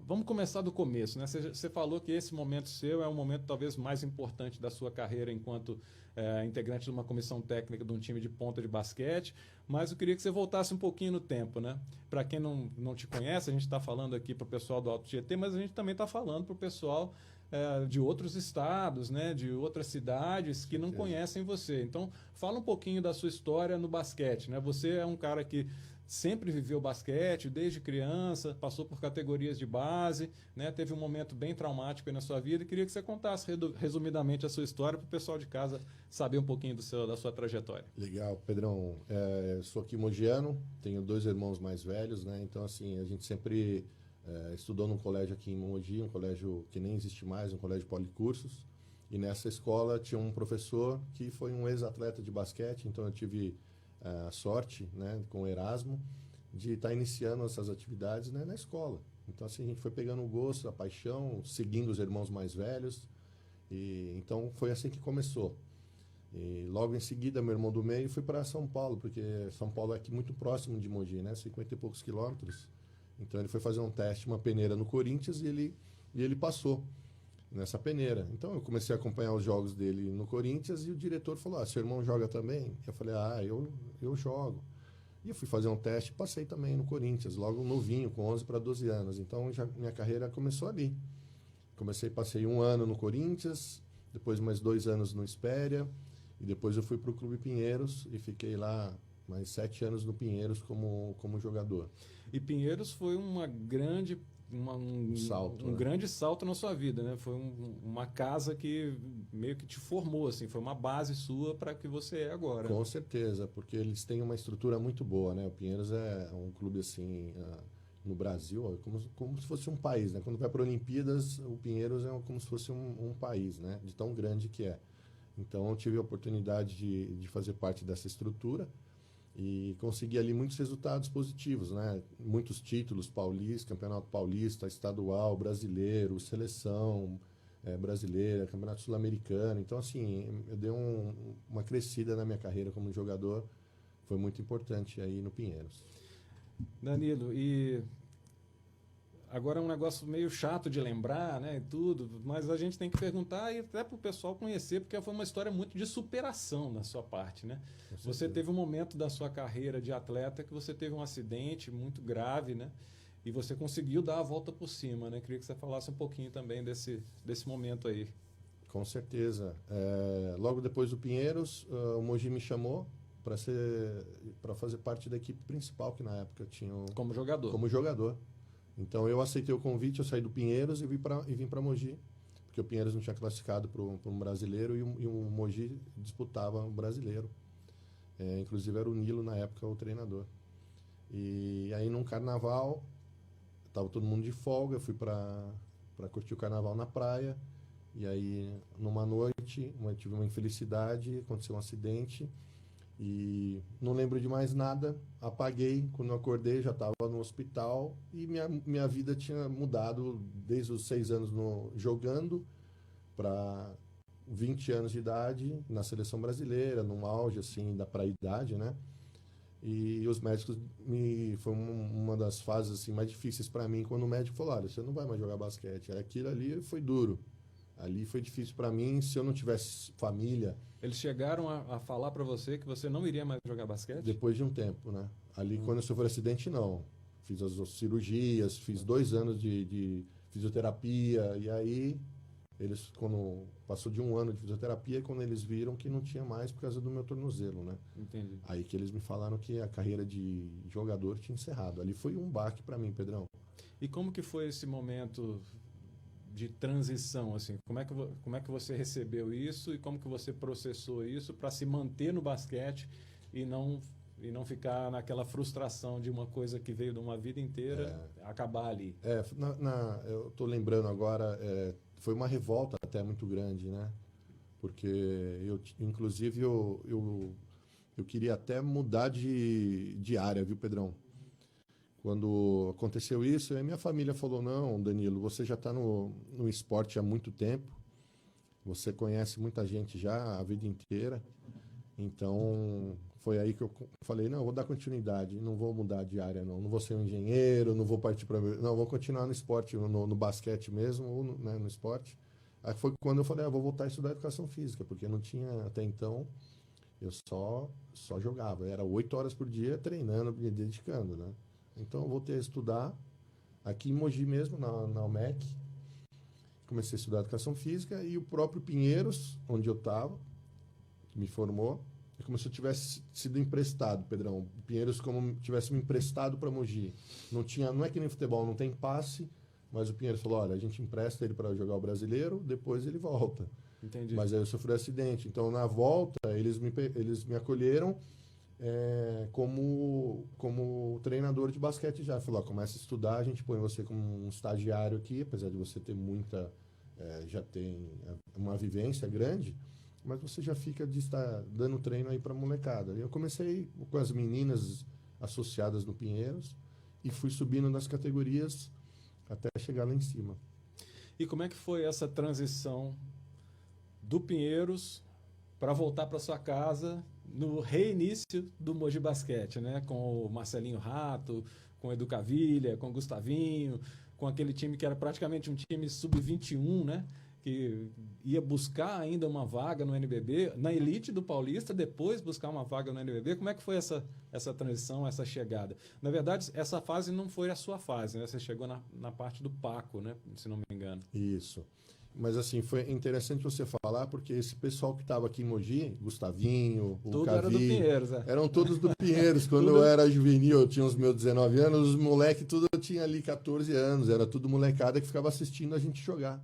vamos começar do começo, né? Você falou que esse momento seu é o momento talvez mais importante da sua carreira enquanto integrante de uma comissão técnica de um time de ponta de basquete, mas eu queria que você voltasse um pouquinho no tempo, né? Para quem não te conhece, a gente está falando aqui para o pessoal do Alto Tietê, mas a gente também está falando para o pessoal de outros estados, né? De outras cidades que não conhecem você. Então, fala um pouquinho da sua história no basquete, né? Você é um cara que sempre viveu basquete, desde criança, passou por categorias de base, né? Teve um momento bem traumático aí na sua vida e queria que você contasse resumidamente a sua história para o pessoal de casa saber um pouquinho da sua trajetória. Legal, Pedrão. Sou aqui mogiano, tenho 2 irmãos mais velhos, né? Então, assim, a gente sempre estudou num colégio aqui em Mogi, um colégio que nem existe mais, um colégio policursos. E nessa escola tinha um professor que foi um ex-atleta de basquete, então eu tive a sorte, né, com o Erasmo, de estar iniciando essas atividades, né, na escola. Então, assim, a gente foi pegando o gosto, a paixão, seguindo os irmãos mais velhos. E então foi assim que começou. E logo em seguida, meu irmão do meio foi para São Paulo, porque São Paulo é aqui muito próximo de Mogi, né, 50 e poucos quilômetros. Então ele foi fazer um teste, uma peneira no Corinthians e ele passou nessa peneira. Então eu comecei a acompanhar os jogos dele no Corinthians e o diretor falou: seu irmão joga também? Eu falei: eu jogo. E eu fui fazer um teste e passei também no Corinthians, logo novinho, com 11 para 12 anos. Então minha carreira começou ali. Passei 1 ano no Corinthians, depois mais 2 anos no Espéria, e depois eu fui para o Clube Pinheiros e fiquei lá mais 7 anos no Pinheiros como jogador. E Pinheiros foi um Né? grande salto na sua vida, né? Foi uma casa que meio que te formou, assim, foi uma base sua para que você é agora. Com certeza, porque eles têm uma estrutura muito boa, né? O Pinheiros é um clube assim no Brasil, como se fosse um país, né? Quando vai para Olimpíadas, o Pinheiros é como se fosse um país, né? De tão grande que é. Então eu tive a oportunidade de fazer parte dessa estrutura e consegui ali muitos resultados positivos, né? Muitos títulos paulistas, Campeonato Paulista, Estadual, Brasileiro, Seleção brasileira, Campeonato Sul-Americano. Então, assim, eu dei uma crescida na minha carreira como jogador, foi muito importante aí no Pinheiros. Danilo, e agora é um negócio meio chato de lembrar, né, e tudo, mas a gente tem que perguntar e até para o pessoal conhecer, porque foi uma história muito de superação da sua parte, né? Você teve um momento da sua carreira de atleta que você teve um acidente muito grave, né? E você conseguiu dar a volta por cima, né? Queria que você falasse um pouquinho também desse momento aí. Com certeza. Logo depois do Pinheiros, o Mogi me chamou para fazer parte da equipe principal que na época tinha como jogador. Como jogador. Então eu aceitei o convite, eu saí do Pinheiros e vim para Mogi, porque o Pinheiros não tinha classificado para um brasileiro e o Mogi disputava um brasileiro. Inclusive era o Nilo na época o treinador. E aí num carnaval, estava todo mundo de folga, eu fui para curtir o carnaval na praia. E aí numa noite, tive uma infelicidade, aconteceu um acidente. E não lembro de mais nada, apaguei, quando eu acordei já estava no hospital e minha vida tinha mudado desde os 6 anos jogando para 20 anos de idade na seleção brasileira, num auge assim da praia-idade, né? E os médicos foi uma das fases assim mais difíceis para mim, quando o médico falou: olha, você não vai mais jogar basquete. Aquilo ali foi duro. Ali foi difícil para mim, se eu não tivesse família. Eles chegaram a falar para você que você não iria mais jogar basquete? Depois de um tempo, né? Ali, quando eu sofri acidente, não. Fiz as cirurgias, fiz 2 anos de fisioterapia, e aí, quando passou de 1 ano de fisioterapia, quando eles viram que não tinha mais por causa do meu tornozelo, né? Entendi. Aí que eles me falaram que a carreira de jogador tinha encerrado. Ali foi um baque para mim, Pedrão. E como que foi esse momento de transição, assim? Como é que você recebeu isso e como que você processou isso para se manter no basquete e não ficar naquela frustração de uma coisa que veio de uma vida inteira acabar ali? Eu tô lembrando agora, foi uma revolta até muito grande, né? Porque inclusive eu queria até mudar de área, viu, Pedrão? Quando aconteceu isso, a minha família falou: não, Danilo, você já está no esporte há muito tempo, você conhece muita gente já a vida inteira, então foi aí que eu falei, não, eu vou dar continuidade, não vou mudar de área, não vou ser um engenheiro, não vou partir para... Não, vou continuar no esporte, no basquete mesmo, ou no esporte. Aí foi quando eu falei, vou voltar a estudar educação física, porque não tinha, até então, eu só jogava. Era 8 horas por dia treinando, me dedicando, né? Então eu voltei a estudar, aqui em Mogi mesmo, na UMEC. Comecei a estudar educação física e o próprio Pinheiros, onde eu estava, me formou, é como se eu tivesse sido emprestado, Pedrão. O Pinheiros como tivesse me emprestado para Mogi. Não é que nem futebol, não tem passe, mas o Pinheiros falou, olha, a gente empresta ele para jogar o brasileiro, depois ele volta. Entendi. Mas aí eu sofri um acidente. Então, na volta, eles me acolheram como treinador de basquete já. Falou, começa a estudar, a gente põe você como um estagiário aqui, apesar de você ter já tem uma vivência grande, mas você já fica de estar dando treino aí para molecada. Eu comecei com as meninas associadas no Pinheiros e fui subindo nas categorias até chegar lá em cima. E como é que foi essa transição do Pinheiros para voltar para sua casa no reinício do Mogi Basquete, né? Com o Marcelinho Rato, com o Edu Cavilha, com o Gustavinho, com aquele time que era praticamente um time sub-21, né? Que ia buscar ainda uma vaga no NBB, na elite do Paulista, depois buscar uma vaga no NBB. Como é que foi essa transição, essa chegada? Na verdade, essa fase não foi a sua fase, né? Você chegou na parte do Paco, né? Se não me engano. Isso. Mas, assim, foi interessante você falar, porque esse pessoal que estava aqui em Mogi, Gustavinho, o Cavi, era do Pinheiros, eram todos do Pinheiros. Quando eu era juvenil, eu tinha os meus 19 anos, os moleques tudo eu tinha ali 14 anos, era tudo molecada que ficava assistindo a gente jogar.